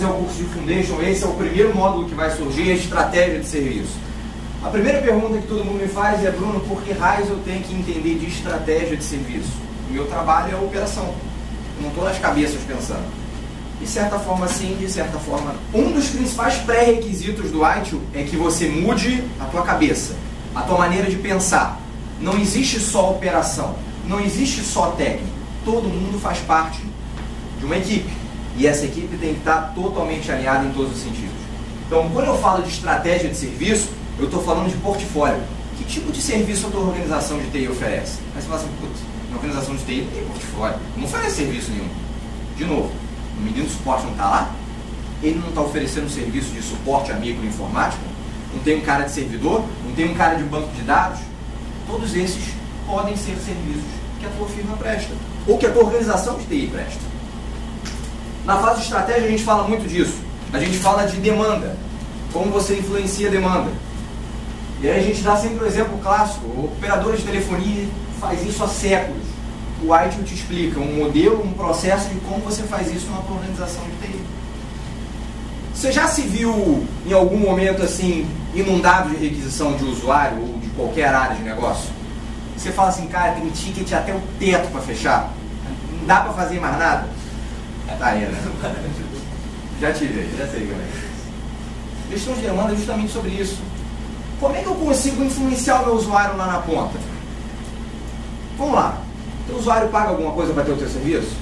fizer o curso de Foundation, esse é o primeiro módulo que vai surgir, a estratégia de serviço. A primeira pergunta que todo mundo me faz é: Bruno, por que raios eu tenho que entender de estratégia de serviço? O meu trabalho é a operação, eu não estou nas cabeças pensando. De certa forma sim, de certa forma não. Um dos principais pré-requisitos do ITIL é que você mude a tua cabeça, a tua maneira de pensar. Não existe só operação, não existe só técnico. Todo mundo faz parte de uma equipe. E essa equipe tem que estar totalmente alinhada em todos os sentidos. Então, quando eu falo de estratégia de serviço, eu estou falando de portfólio. Que tipo de serviço a tua organização de TI oferece? Aí você fala assim: putz, minha organização de TI não tem portfólio, não oferece serviço nenhum. De novo, o menino do suporte não está lá? Ele não está oferecendo serviço de suporte a microinformática? Não tem um cara de servidor? Não tem um cara de banco de dados? Todos esses podem ser serviços que a tua firma presta, ou que a tua organização de TI presta. Na fase de estratégia a gente fala muito disso. A gente fala de demanda, como você influencia a demanda. E aí a gente dá sempre o exemplo clássico: o operador de telefonia faz isso há séculos. O ITIL te explica um modelo, um processo de como você faz isso numa tua organização de TI. Você já se viu em algum momento assim, inundado de requisição de usuário ou de qualquer área de negócio? Você fala assim: cara, tem ticket até o teto para fechar, não dá para fazer mais nada? Tá aí, né? Já tive, já sei como é. Gestão de demanda é justamente sobre isso. Como é que eu consigo influenciar o meu usuário lá na ponta? Vamos lá. O usuário paga alguma coisa para ter o teu serviço?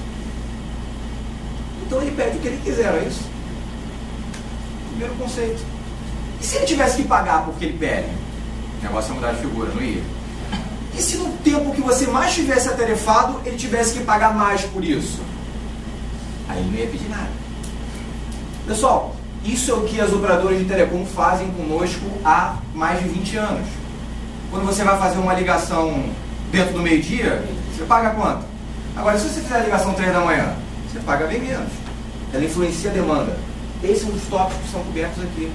Então ele pede o que ele quiser, não é isso? Primeiro conceito. E se ele tivesse que pagar porque ele pede? O negócio é mudar de figura, não ia? E se no tempo que você mais tivesse atarefado, ele tivesse que pagar mais por isso? Aí ele não ia pedir nada. Pessoal, isso é o que as operadoras de telecom fazem conosco há mais de 20 anos. Quando você vai fazer uma ligação dentro do meio-dia, você paga quanto? Agora, se você fizer a ligação 3 da manhã, você paga bem menos. Ela influencia a demanda. Esses são os tópicos que são cobertos aqui.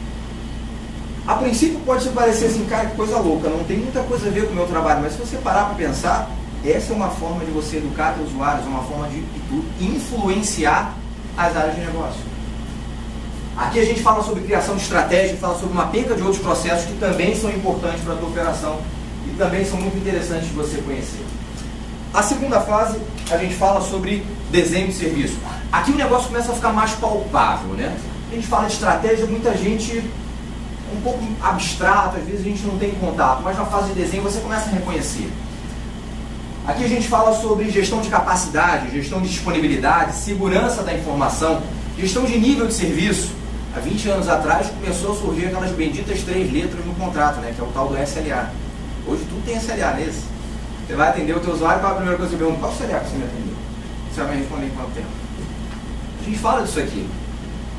A princípio pode se parecer assim: cara, que coisa louca, não tem muita coisa a ver com o meu trabalho, mas se você parar para pensar, essa é uma forma de você educar os usuários, uma forma de influenciar as áreas de negócio. Aqui a gente fala sobre criação de estratégia, fala sobre uma penca de outros processos que também são importantes para a tua operação e também são muito interessantes de você conhecer. A segunda fase, a gente fala sobre desenho de serviço. Aqui o negócio começa a ficar mais palpável, né? A gente fala de estratégia, muita gente um pouco abstrato, às vezes a gente não tem contato, mas na fase de desenho você começa a reconhecer. Aqui a gente fala sobre gestão de capacidade, gestão de disponibilidade, segurança da informação, gestão de nível de serviço. Há 20 anos atrás começou a surgir aquelas benditas 3 letras no contrato, né, que é o tal do SLA. Hoje tudo tem SLA nesse. Você vai atender o teu usuário, qual é a primeira coisa que você pergunta? Qual SLA que você me atendeu? Você vai me responder em quanto tempo? A gente fala disso aqui.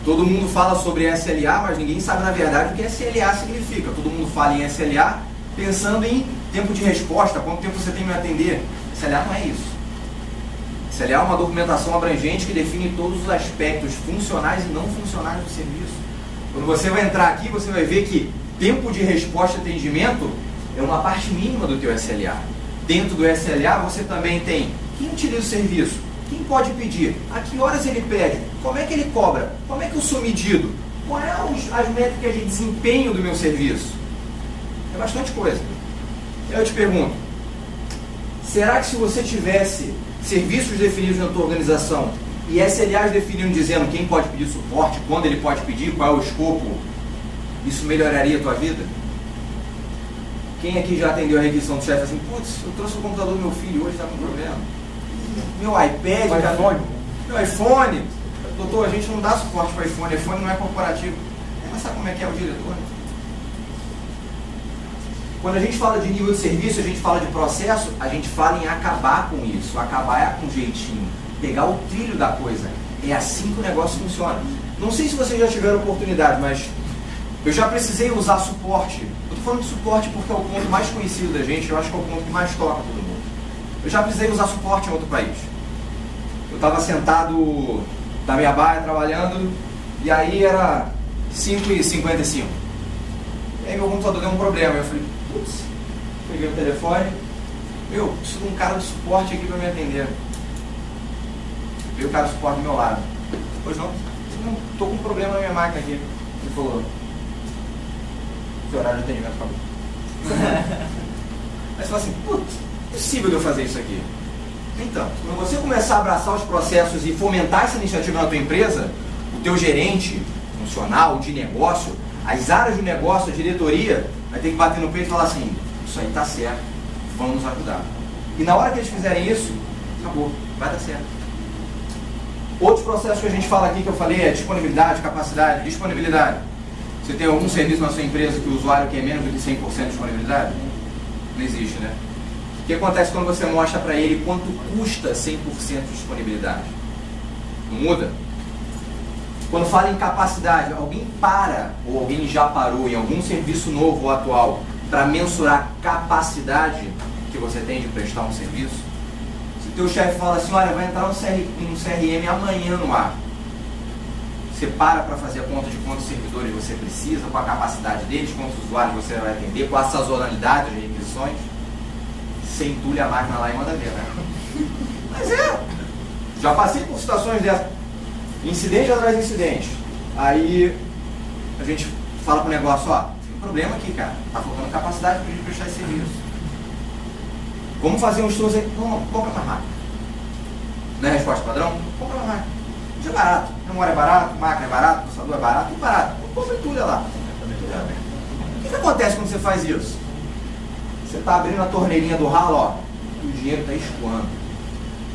Todo mundo fala sobre SLA, mas ninguém sabe na verdade o que SLA significa. Todo mundo fala em SLA pensando em tempo de resposta, quanto tempo você tem que me atender. SLA não é isso. SLA é uma documentação abrangente que define todos os aspectos funcionais e não funcionais do serviço. Quando você vai entrar aqui, você vai ver que tempo de resposta e atendimento é uma parte mínima do teu SLA. Dentro do SLA você também tem quem utiliza o serviço, quem pode pedir, a que horas ele pede, como é que ele cobra, como é que eu sou medido, quais são as métricas de desempenho do meu serviço. É bastante coisa. Eu te pergunto, será que se você tivesse serviços definidos na tua organização e SLAs definindo dizendo quem pode pedir suporte, quando ele pode pedir, qual é o escopo, isso melhoraria a tua vida? Quem aqui já atendeu a requisição do chefe assim: putz, eu trouxe o computador do meu filho hoje, está com problema. Meu iPad, meu iPhone. Doutor, a gente não dá suporte para iPhone, iPhone não é corporativo. Mas sabe como é que é o diretor? Quando a gente fala de nível de serviço, a gente fala de processo, a gente fala em acabar com isso. Acabar é com jeitinho, pegar o trilho da coisa. É assim que o negócio funciona. Não sei se vocês já tiveram oportunidade, mas eu já precisei usar suporte. Eu estou falando de suporte porque é o ponto mais conhecido da gente, eu acho que é o ponto que mais toca todo mundo. Eu já precisei usar suporte em outro país. Eu estava sentado na minha baia trabalhando e aí era 5h55. E aí meu computador deu um problema. Eu falei: putz, peguei o telefone, preciso de um cara de suporte aqui para me atender. Veio o cara de suporte do meu lado. Pois não? tô com um problema na minha máquina aqui. Ele falou, seu horário de atendimento acabou. Aí você fala assim, putz, impossível de eu fazer isso aqui. Então, quando você começar a abraçar os processos e fomentar essa iniciativa na tua empresa, o teu gerente funcional, de negócio, as áreas de negócio, a diretoria, vai ter que bater no peito e falar assim, isso aí tá certo, vamos nos ajudar. E na hora que eles fizerem isso, acabou, vai dar certo. Outros processos que a gente fala aqui, que eu falei, é disponibilidade, capacidade, disponibilidade. Você tem algum serviço na sua empresa que o usuário quer menos do que 100% de disponibilidade? Não existe, né? O que acontece quando você mostra para ele quanto custa 100% de disponibilidade? Não muda? Quando fala em capacidade, alguém para, ou alguém já parou em algum serviço novo ou atual para mensurar a capacidade que você tem de prestar um serviço? Se o teu chefe fala assim, olha, vai entrar um CRM amanhã no ar, você para fazer a conta de quantos servidores você precisa, com a capacidade deles, quantos usuários você vai atender, com a sazonalidade de requisições, você entulha a máquina lá e manda ver, né? Mas já passei por situações dessas, incidente atrás de incidente. Aí a gente fala pro negócio, ó, tem um problema aqui, cara, tá faltando capacidade pra gente prestar esse serviço. Vamos fazer um estudo aí, compra uma máquina. Não é resposta padrão? Compra uma máquina. Isso é barato, memória é barato, máquina é barato, processador é barato, tudo barato. Compra e entulha lá. O que acontece quando você faz isso? Você está abrindo a torneirinha do ralo, ó, e o dinheiro está escoando.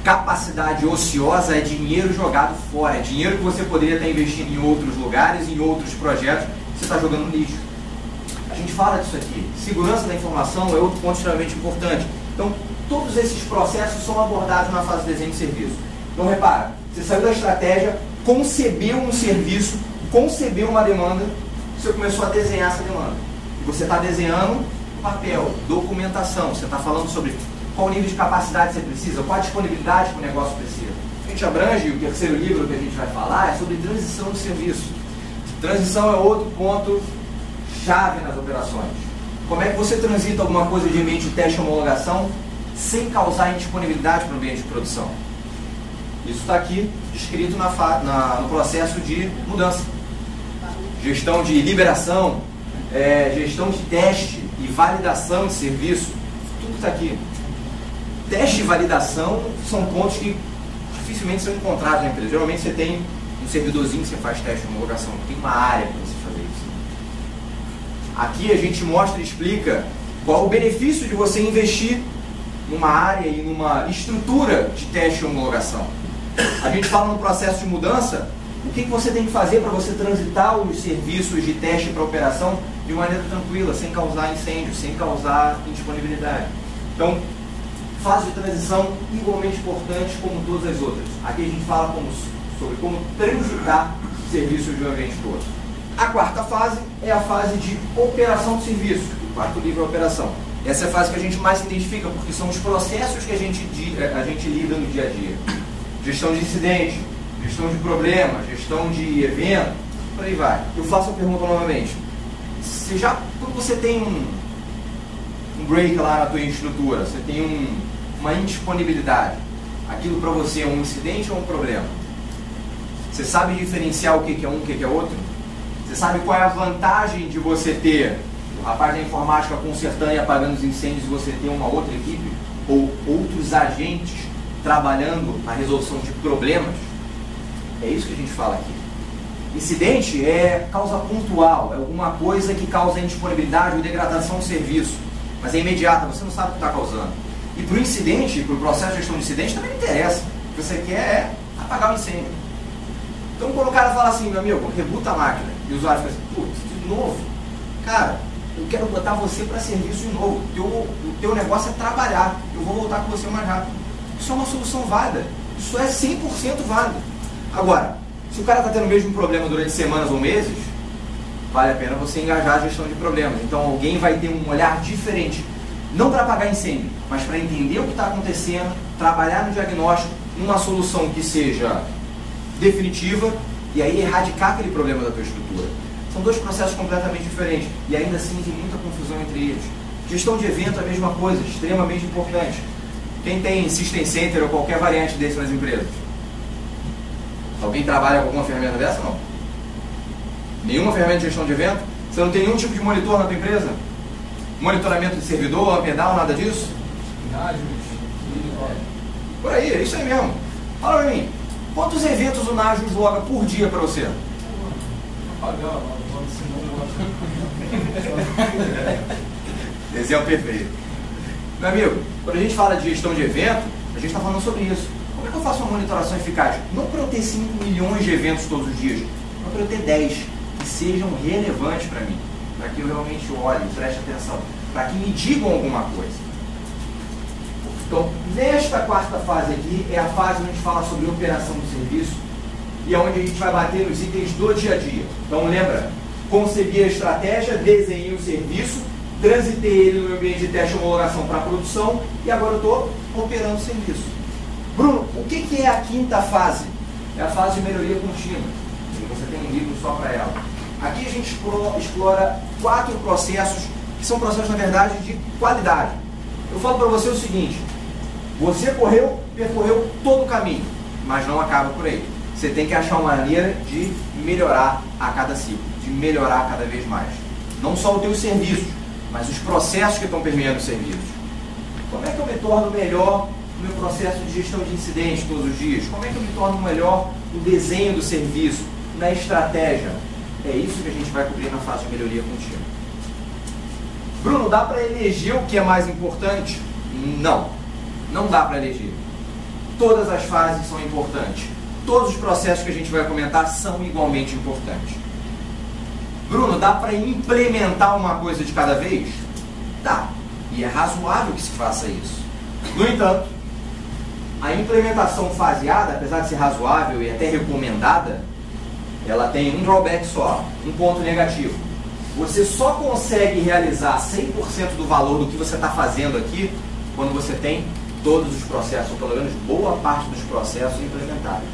Capacidade ociosa é dinheiro jogado fora, é dinheiro que você poderia estar investindo em outros lugares, em outros projetos, você está jogando no lixo. A gente fala disso aqui. Segurança da informação é outro ponto extremamente importante. Então, todos esses processos são abordados na fase de desenho de serviço. Então, repara, você saiu da estratégia, concebeu um serviço, concebeu uma demanda, você começou a desenhar essa demanda. E você está desenhando papel, documentação, você está falando sobre qual nível de capacidade você precisa, qual a disponibilidade que o negócio precisa. A gente abrange, o terceiro livro que a gente vai falar é sobre transição de serviço. Transição é outro ponto chave nas operações. Como é que você transita alguma coisa de ambiente de teste e homologação sem causar indisponibilidade para o ambiente de produção? Isso está aqui descrito no processo de mudança. Gestão de liberação, gestão de teste e validação de serviço, tudo está aqui. Teste e validação são pontos que dificilmente são encontrados na empresa. Geralmente você tem um servidorzinho que você faz teste de homologação, tem uma área para você fazer isso. Aqui a gente mostra e explica qual o benefício de você investir numa área e numa estrutura de teste e homologação. A gente fala no processo de mudança, o que você tem que fazer para você transitar os serviços de teste para operação de maneira tranquila, sem causar incêndio, sem causar indisponibilidade. Então, fase de transição igualmente importante como todas as outras. Aqui a gente fala sobre como transitar serviços de um ambiente para o outro. A quarta fase é a fase de operação de serviço. O quarto livro é operação. Essa é a fase que a gente mais se identifica, porque são os processos que a gente lida no dia a dia. Gestão de incidente, gestão de problemas, gestão de evento, por aí vai. Eu faço a pergunta novamente. Quando você tem um break lá na tua estrutura, você tem uma indisponibilidade, aquilo para você é um incidente ou um problema? Você sabe diferenciar o que é um e o que é outro? Você sabe qual é a vantagem de você ter o rapaz da informática consertando e apagando os incêndios e você ter uma outra equipe? Ou outros agentes trabalhando na resolução de problemas? É isso que a gente fala aqui. Incidente é causa pontual, é alguma coisa que causa indisponibilidade ou degradação do serviço, mas é imediata, você não sabe o que está causando. E para o incidente, para o processo de gestão de incidente, também não interessa. O que você quer é apagar o incêndio. Então, quando o cara fala assim, meu amigo, rebuta a máquina, e o usuário fala assim, putz, de novo, cara, eu quero botar você para serviço de novo, o teu negócio é trabalhar, eu vou voltar com você mais rápido. Isso é uma solução válida, isso é 100% válido. Agora, se o cara está tendo o mesmo problema durante semanas ou meses, vale a pena você engajar a gestão de problemas. Então alguém vai ter um olhar diferente, não para apagar incêndio, mas para entender o que está acontecendo, trabalhar no diagnóstico, numa solução que seja definitiva e aí erradicar aquele problema da tua estrutura. São dois processos completamente diferentes e ainda assim tem muita confusão entre eles. Gestão de evento é a mesma coisa, extremamente importante. Quem tem System Center ou qualquer variante desse nas empresas? Alguém trabalha com alguma ferramenta dessa? Não. Nenhuma ferramenta de gestão de evento? Você não tem nenhum tipo de monitor na tua empresa? Monitoramento de servidor, up-down, nada disso? Por aí, é isso aí mesmo. Fala pra mim, quantos eventos o Najos loga por dia para você? Exemplo perfeito. Meu amigo, quando a gente fala de gestão de evento, a gente está falando sobre isso. Como é que eu faço uma monitoração eficaz? Não para eu ter 5 milhões de eventos todos os dias, mas para eu ter 10 que sejam relevantes para mim, para que eu realmente olhe, preste atenção, para que me digam alguma coisa. Então, nesta quarta fase aqui, é a fase onde a gente fala sobre operação do serviço e é onde a gente vai bater nos itens do dia a dia. Então, lembra, concebi a estratégia, desenhei o serviço, transitei ele no meu ambiente de teste e homologação para a produção e agora eu estou operando o serviço. Bruno, o que é a quinta fase? É a fase de melhoria contínua. Você tem um livro só para ela. Aqui a gente explora 4 processos, que são processos, na verdade, de qualidade. Eu falo para você o seguinte, você percorreu todo o caminho, mas não acaba por aí. Você tem que achar uma maneira de melhorar a cada ciclo, de melhorar cada vez mais. Não só os teus serviços, mas os processos que estão permeando os serviços. Como é que eu me torno melhor no meu processo de gestão de incidentes todos os dias? Como é que eu me torno melhor no desenho do serviço, na estratégia? É isso que a gente vai cobrir na fase de melhoria contínua. Bruno, dá para eleger o que é mais importante? Não, não dá para eleger. Todas as fases são importantes. Todos os processos que a gente vai comentar são igualmente importantes. Bruno, dá para implementar uma coisa de cada vez? Dá. E é razoável que se faça isso. No entanto, a implementação faseada, apesar de ser razoável e até recomendada, ela tem um drawback só, um ponto negativo. Você só consegue realizar 100% do valor do que você está fazendo aqui quando você tem todos os processos, ou pelo menos boa parte dos processos implementados.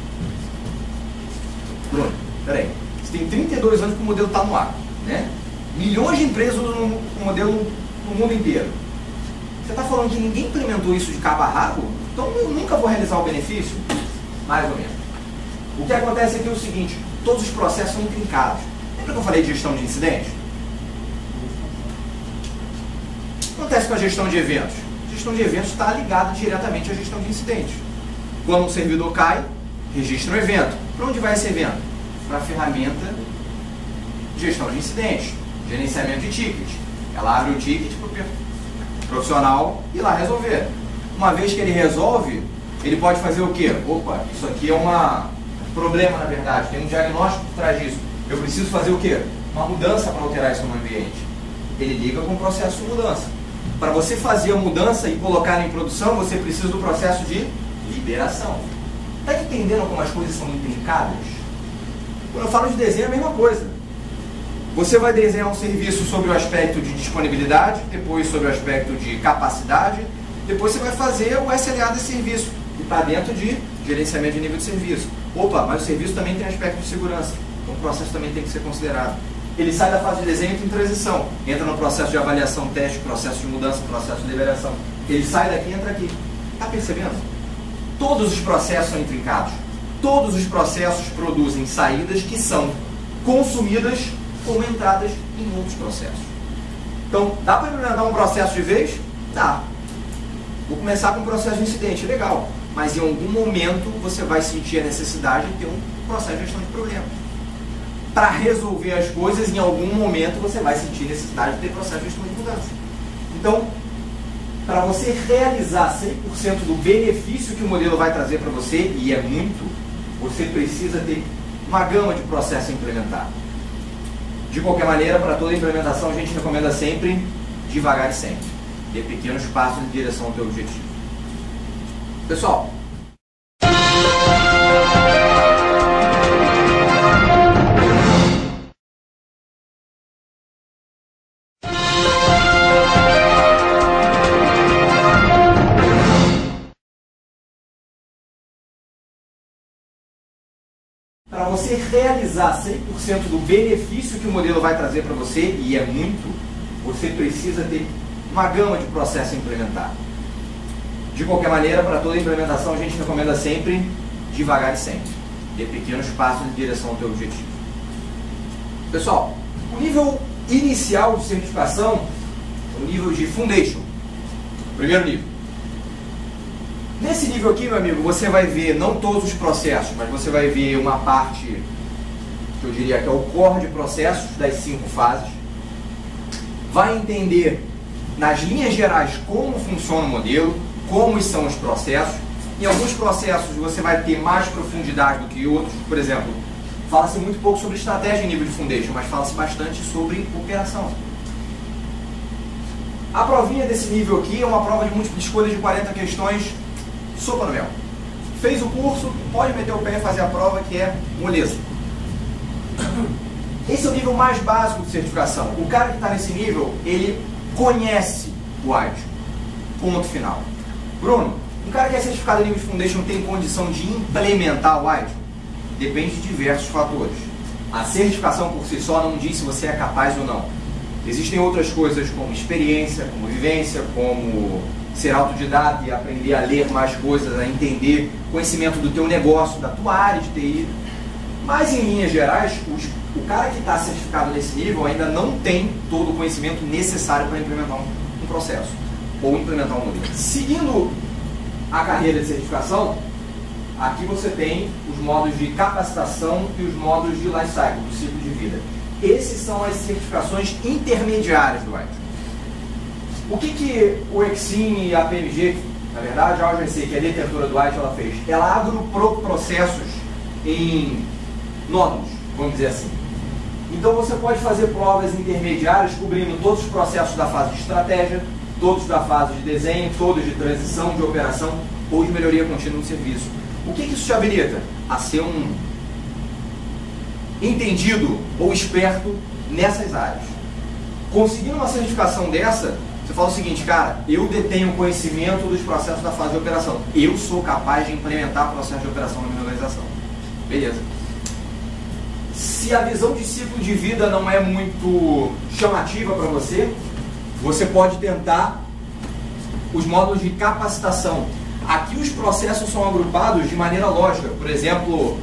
Bruno, peraí. Você tem 32 anos que o modelo está no ar, né? Milhões de empresas usam o modelo no mundo inteiro. Você está falando que ninguém implementou isso de cabo a rabo? Então eu nunca vou realizar o benefício? Mais ou menos. O que acontece aqui é o seguinte, todos os processos são intrincados. Lembra que eu falei de gestão de incidentes? O que acontece com a gestão de eventos? A gestão de eventos está ligada diretamente à gestão de incidentes. Quando um servidor cai, registra um evento. Para onde vai esse evento? Para a ferramenta de gestão de incidentes, gerenciamento de tickets. Ela abre o ticket para o profissional ir lá resolver. Uma vez que ele resolve, ele pode fazer o quê? Opa, isso aqui é um problema, na verdade, tem um diagnóstico por trás disso. Eu preciso fazer o quê? Uma mudança para alterar isso no ambiente. Ele liga com o processo de mudança. Para você fazer a mudança e colocar em produção, você precisa do processo de liberação. Está entendendo como as coisas são intrincadas? Quando eu falo de desenho, é a mesma coisa. Você vai desenhar um serviço sobre o aspecto de disponibilidade, depois sobre o aspecto de capacidade, depois você vai fazer o SLA desse serviço, que está dentro de gerenciamento de nível de serviço. Opa, mas o serviço também tem aspecto de segurança, então o processo também tem que ser considerado. Ele sai da fase de desenho e entra em transição, entra no processo de avaliação, teste, processo de mudança, processo de liberação. Ele sai daqui e entra aqui. Está percebendo? Todos os processos são intrincados. Todos os processos produzem saídas que são consumidas como entradas em outros processos. Então, dá para implementar um processo de vez? Dá. Vou começar com um processo de incidente, legal. Mas em algum momento você vai sentir a necessidade de ter um processo de gestão de problemas. Para resolver as coisas, em algum momento você vai sentir necessidade de ter processo de gestão de mudança. Então, para você realizar 100% do benefício que o modelo vai trazer para você, e é muito, você precisa ter uma gama de processos a implementar. De qualquer maneira, para toda implementação, a gente recomenda sempre devagar e sempre. Dê pequenos passos em direção ao teu objetivo. Pessoal, para você realizar 100% do benefício que o modelo vai trazer para você, e é muito, você precisa ter uma gama de processos a implementar. De qualquer maneira, para toda implementação, a gente recomenda sempre devagar e sempre. dê pequenos passos em direção ao teu objetivo. Pessoal, o nível inicial de certificação é o nível de Foundation, primeiro nível. Nesse nível aqui, meu amigo, você vai ver não todos os processos, mas você vai ver uma parte que eu diria que é o core de processos das 5 fases. Vai entender nas linhas gerais como funciona o modelo, como são os processos. Em alguns processos você vai ter mais profundidade do que outros. Por exemplo, fala-se muito pouco sobre estratégia em nível de Foundation, mas fala-se bastante sobre operação. A provinha desse nível aqui é uma prova de múltipla escolha de 40 questões, sopa no mel. Fez o curso, pode meter o pé e fazer a prova, que é moleza. Esse é o nível mais básico de certificação. O cara que está nesse nível, ele conhece o ITIL. Ponto final. Bruno, um cara que é certificado em nível de Foundation tem condição de implementar o ITIL? Depende de diversos fatores. A certificação por si só não diz se você é capaz ou não. Existem outras coisas como experiência, como vivência, como ser autodidata e aprender a ler mais coisas, a entender conhecimento do teu negócio, da tua área de TI. Mas em linhas gerais, o cara que está certificado nesse nível ainda não tem todo o conhecimento necessário para implementar um processo ou implementar um modelo. Seguindo a carreira de certificação, aqui você tem os modos de capacitação e os modos de life cycle, do ciclo de vida. Esses são as certificações intermediárias do ITIL. O que o Exim e a PMG, na verdade, a OGC, que é a detentora do ITIL, ela fez? Ela agrupou processos em nódulos, vamos dizer assim. Então você pode fazer provas intermediárias cobrindo todos os processos da fase de estratégia, todos da fase de desenho, todos de transição, de operação ou de melhoria contínua do serviço. O que isso te habilita? A ser um entendido ou esperto nessas áreas. Conseguindo uma certificação dessa, você fala o seguinte, cara, eu detenho conhecimento dos processos da fase de operação. Eu sou capaz de implementar o processo de operação na minha organização. Beleza. Se a visão de ciclo de vida não é muito chamativa para você, você pode tentar os módulos de capacitação. Aqui os processos são agrupados de maneira lógica. Por exemplo,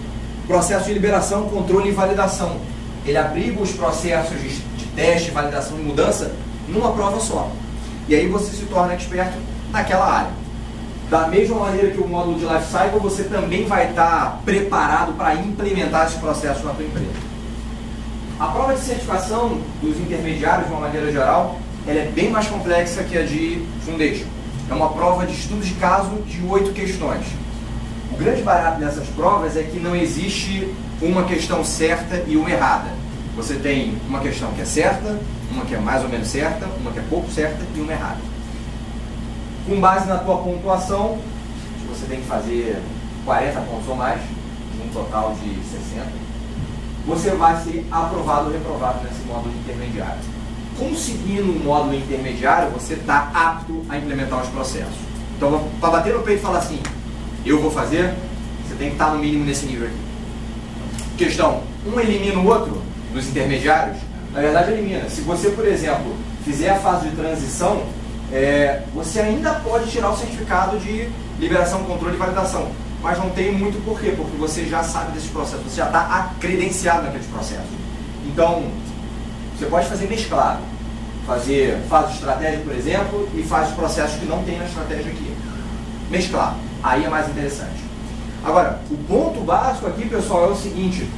processo de liberação, controle e validação. Ele abriga os processos de teste, validação e mudança numa prova só. E aí você se torna experto naquela área. Da mesma maneira que o módulo de Life Cycle, você também vai estar preparado para implementar esse processo na tua empresa. A prova de certificação dos intermediários, de uma maneira geral, ela é bem mais complexa que a de Foundation. É uma prova de estudo de caso de 8 questões. O grande barato dessas provas é que não existe uma questão certa e uma errada. Você tem uma questão que é certa, uma que é mais ou menos certa, uma que é pouco certa e uma errada. Com base na tua pontuação, você tem que fazer 40 pontos ou mais, num total de 60, você vai ser aprovado ou reprovado nesse módulo intermediário. Conseguindo um módulo intermediário, você está apto a implementar os processos. Então, para bater no peito e falar assim, eu vou fazer, você tem que estar no mínimo nesse nível aqui. Questão, um elimina o outro dos intermediários? Na verdade, elimina. Se você, por exemplo, fizer a fase de transição, você ainda pode tirar o certificado de liberação, controle e validação, mas não tem muito porquê, porque você já sabe desses processos, você já está credenciado naqueles processos. Então, você pode fazer mesclado, fazer fase de estratégia, por exemplo, e faz os processos que não tem na estratégia aqui. Mesclado, aí é mais interessante. Agora, o ponto básico aqui, pessoal, é o seguinte,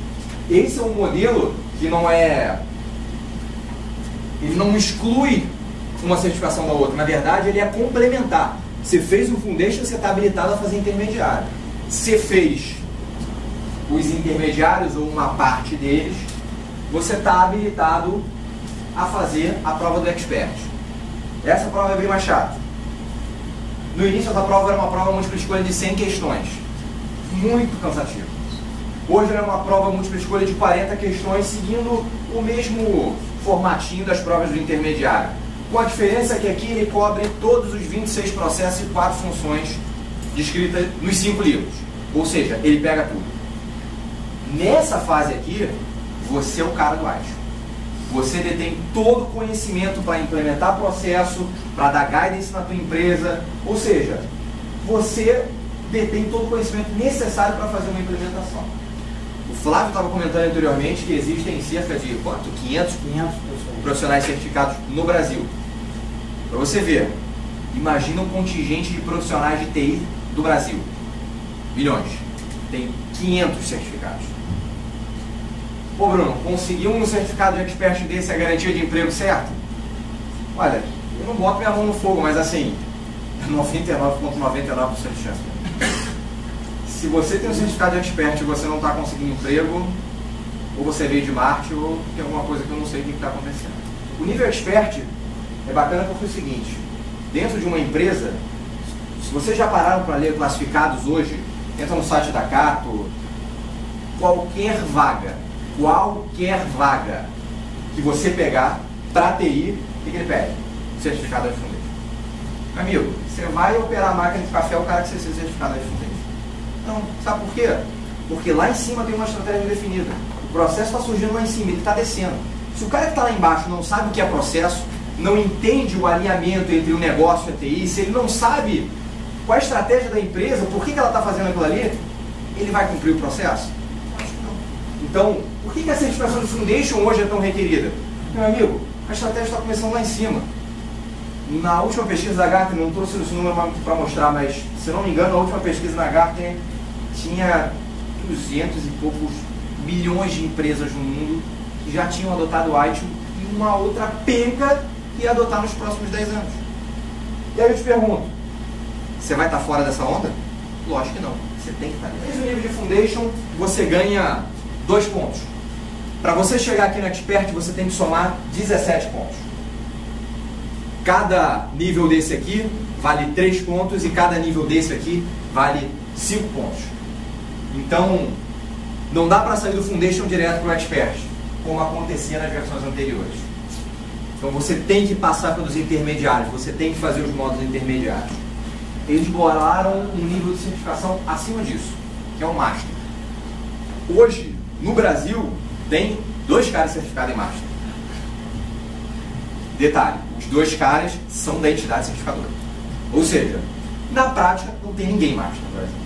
esse é um modelo que não é... ele não exclui uma certificação da outra. Na verdade, ele é complementar. Você fez o Foundation, você está habilitado a fazer intermediário. Você fez os intermediários ou uma parte deles, você está habilitado a fazer a prova do Expert. Essa prova é bem mais chata. No início, essa prova era uma prova múltipla escolha de 100 questões. Muito cansativa. Hoje ela é uma prova múltipla escolha de 40 questões, seguindo o mesmo formatinho das provas do intermediário. Com a diferença que aqui ele cobre todos os 26 processos e 4 funções descritas nos 5 livros. Ou seja, ele pega tudo. Nessa fase aqui, você é o cara do ITIL. Você detém todo o conhecimento para implementar processo, para dar guidance na tua empresa. Ou seja, você detém todo o conhecimento necessário para fazer uma implementação. O Flávio estava comentando anteriormente que existem cerca de 500 profissionais certificados no Brasil. Para você ver, imagina um contingente de profissionais de TI do Brasil. Milhões. Tem 500 certificados. Pô, Bruno, conseguir um certificado de expert desse é a garantia de emprego certo? Olha, eu não boto minha mão no fogo, mas assim, 99,99% de chance. Se você tem um certificado de expert e você não está conseguindo emprego, ou você veio de Marte, ou tem alguma coisa que eu não sei o que está acontecendo. O nível expert é bacana porque é o seguinte, dentro de uma empresa, se vocês já pararam para ler classificados hoje, entra no site da Cato, qualquer vaga que você pegar para TI, o que ele pede? Certificado de Foundation. Meu amigo, você vai operar a máquina de café, o cara que você tem certificado de Foundation. Não, sabe por quê? Porque lá em cima tem uma estratégia definida. O processo está surgindo lá em cima, ele está descendo. Se o cara que está lá embaixo não sabe o que é processo, não entende o alinhamento entre o negócio e a TI, se ele não sabe qual é a estratégia da empresa, por que ela está fazendo aquilo ali, ele vai cumprir o processo? Acho que não. Então, por que a certificação de Foundation hoje é tão requerida? Meu amigo, a estratégia está começando lá em cima. Na última pesquisa da Gartner, não trouxe esse número para mostrar, mas se não me engano, a última pesquisa da Gartner tinha 200 e poucos milhões de empresas no mundo que já tinham adotado o ITIL e uma outra penca que ia adotar nos próximos 10 anos. E aí eu te pergunto, você vai estar fora dessa onda? Lógico que não, você tem que estar dentro. Nesse nível de Foundation, você ganha 2 pontos. Para você chegar aqui no Expert, você tem que somar 17 pontos. Cada nível desse aqui vale 3 pontos e cada nível desse aqui vale 5 pontos. Então, não dá para sair do Foundation direto para o Expert, como acontecia nas versões anteriores. Então você tem que passar pelos intermediários, você tem que fazer os módulos intermediários. Eles bolaram um nível de certificação acima disso, que é o Master. Hoje, no Brasil, tem 2 caras certificados em Master. Detalhe, os 2 caras são da entidade certificadora. Ou seja, na prática, não tem ninguém Master no Brasil.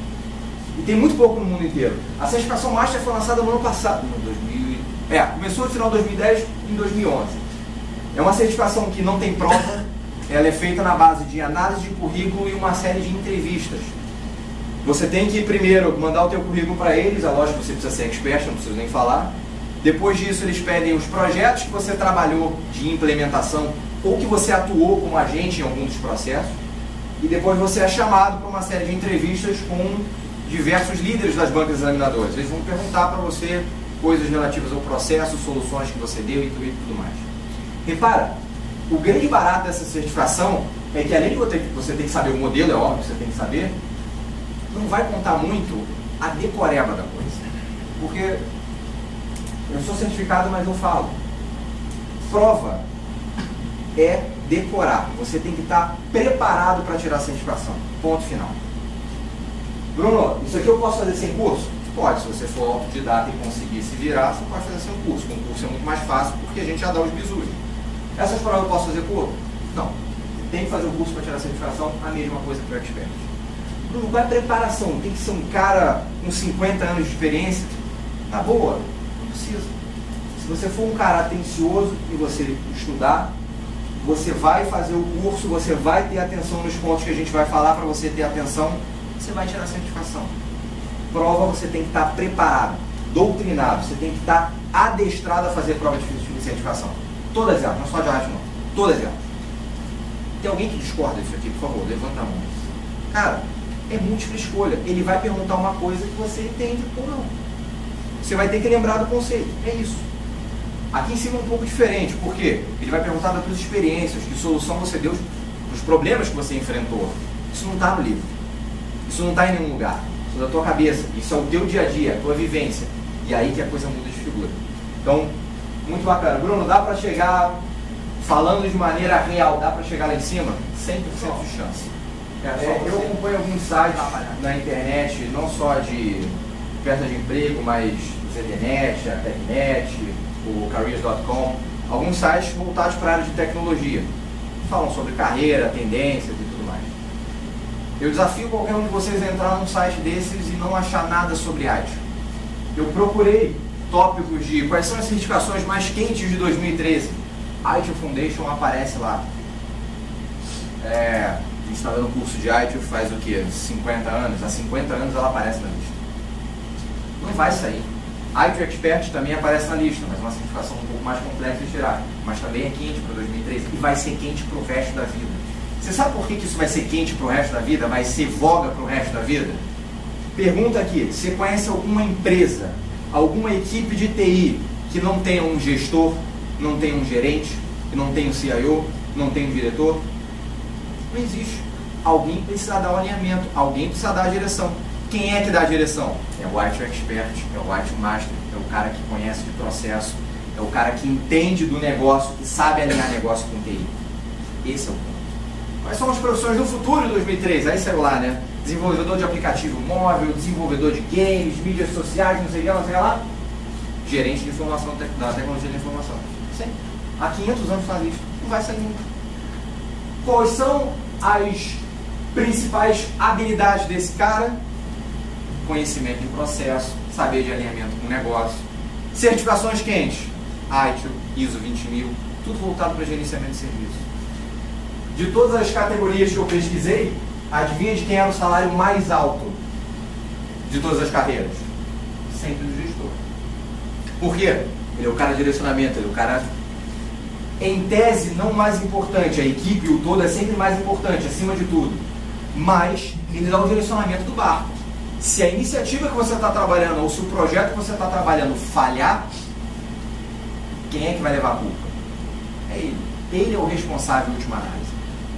E tem muito pouco no mundo inteiro. A certificação Master foi lançada no ano passado, começou no final de 2010 e em 2011. É uma certificação que não tem prova, ela é feita na base de análise de currículo e uma série de entrevistas. Você tem que primeiro mandar o teu currículo para eles, é lógico que você precisa ser expert, não preciso nem falar. Depois disso eles pedem os projetos que você trabalhou de implementação ou que você atuou como agente em algum dos processos. E depois você é chamado para uma série de entrevistas com diversos líderes das bancas examinadoras. Eles vão perguntar para você coisas relativas ao processo, soluções que você deu e tudo mais. Repara, o grande barato dessa certificação é que além de você ter que saber o modelo, é óbvio que você tem que saber, não vai contar muito a decoreba da coisa. Porque eu sou certificado, mas eu falo. Prova é decorar. Você tem que estar preparado para tirar a certificação. Ponto final. Bruno, isso aqui eu posso fazer sem curso? Pode, se você for autodidata e conseguir se virar, você pode fazer sem curso. Com curso é muito mais fácil porque a gente já dá os bisus. Essas provas eu posso fazer por? Não. Você tem que fazer o curso para tirar a certificação, a mesma coisa que o Expert. Bruno, qual é a preparação? Tem que ser um cara com 50 anos de experiência? Tá boa? Não precisa. Se você for um cara atencioso e você estudar, você vai fazer o curso, você vai ter atenção nos pontos que a gente vai falar para você ter atenção, você vai tirar a certificação. Prova você tem que estar preparado, doutrinado, você tem que estar adestrado a fazer prova de certificação. Todas elas, não só de arte não, todas elas. Tem alguém que discorda disso aqui, por favor, levanta a mão. Cara, é múltipla escolha, ele vai perguntar uma coisa que você entende ou não. Você vai ter que lembrar do conceito, é isso. Aqui em cima é um pouco diferente, por quê? Ele vai perguntar das suas experiências, que solução você deu para os problemas que você enfrentou. Isso não está no livro. Isso não está em nenhum lugar. Isso é da tua cabeça. Isso é o teu dia a dia, a tua vivência. E aí que a coisa muda de figura. Então, muito bacana. Bruno, dá para chegar, falando de maneira real, dá para chegar lá em cima? 100% de chance. Eu acompanho alguns sites na internet, não só de oferta de emprego, mas o ZDNet, a TechNet, o Careers.com, alguns sites voltados para a área de tecnologia. Falam sobre carreira, tendências e tudo mais. Eu desafio qualquer um de vocês a entrar num site desses e não achar nada sobre IT. eu procurei tópicos de quais são as certificações mais quentes de 2013. ITIL Foundation aparece lá. A gente está dando curso de ITIL faz o quê? 50 anos. Há 50 anos ela aparece na lista. Não vai sair. ITIL Expert também aparece na lista, mas é uma certificação um pouco mais complexa de tirar. Mas também é quente para 2013 e vai ser quente para o resto da vida. Você sabe por que isso vai ser quente para o resto da vida? Vai ser voga para o resto da vida? Pergunta aqui, você conhece alguma empresa, alguma equipe de TI que não tenha um gestor, não tenha um gerente, não tenha um CIO, não tenha um diretor? Não existe. Alguém precisa dar o alinhamento, alguém precisa dar a direção. Quem é que dá a direção? É o ITIL Expert, é o ITIL Master, é o cara que conhece de processo, é o cara que entende do negócio, que sabe alinhar negócio com TI. Esse é o ponto. Quais são as profissões do futuro de 2003? Aí saiu lá, né? Desenvolvedor de aplicativo móvel, desenvolvedor de games, mídias sociais, não sei o que, não sei lá. Gerente de informação, da tecnologia da informação. Sim. Há 500 anos está lista. Não vai sair nunca. Quais são as principais habilidades desse cara? Conhecimento em processo, saber de alinhamento com o negócio. Certificações quentes. ITIL, ISO 20000, tudo voltado para gerenciamento de serviço. De todas as categorias que eu pesquisei, adivinha de quem era o salário mais alto de todas as carreiras? Sempre do gestor. Por quê? Ele é o cara de direcionamento, ele é o cara, em tese, não mais importante. A equipe, o todo, é sempre mais importante, acima de tudo. Mas ele dá o direcionamento do barco. Se a iniciativa que você está trabalhando ou se o projeto que você está trabalhando falhar, quem é que vai levar a culpa? É ele. Ele é o responsável em última análise.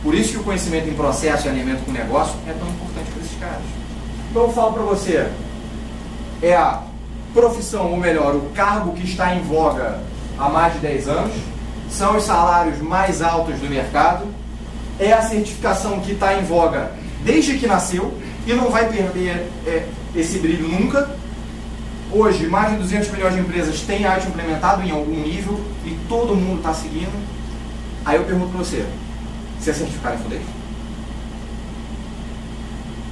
Por isso que o conhecimento em processo e alinhamento com o negócio é tão importante para esses caras. Então eu falo para você, é a profissão, ou melhor, o cargo que está em voga há mais de 10 anos, são os salários mais altos do mercado, é a certificação que está em voga desde que nasceu e não vai perder esse brilho nunca. Hoje, mais de 200 milhões de empresas têm ITIL implementado em algum nível e todo mundo está seguindo. Aí eu pergunto para você, você é certificado em Foundation?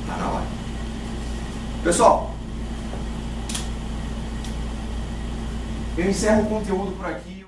Tá na hora. Pessoal, eu encerro o conteúdo por aqui.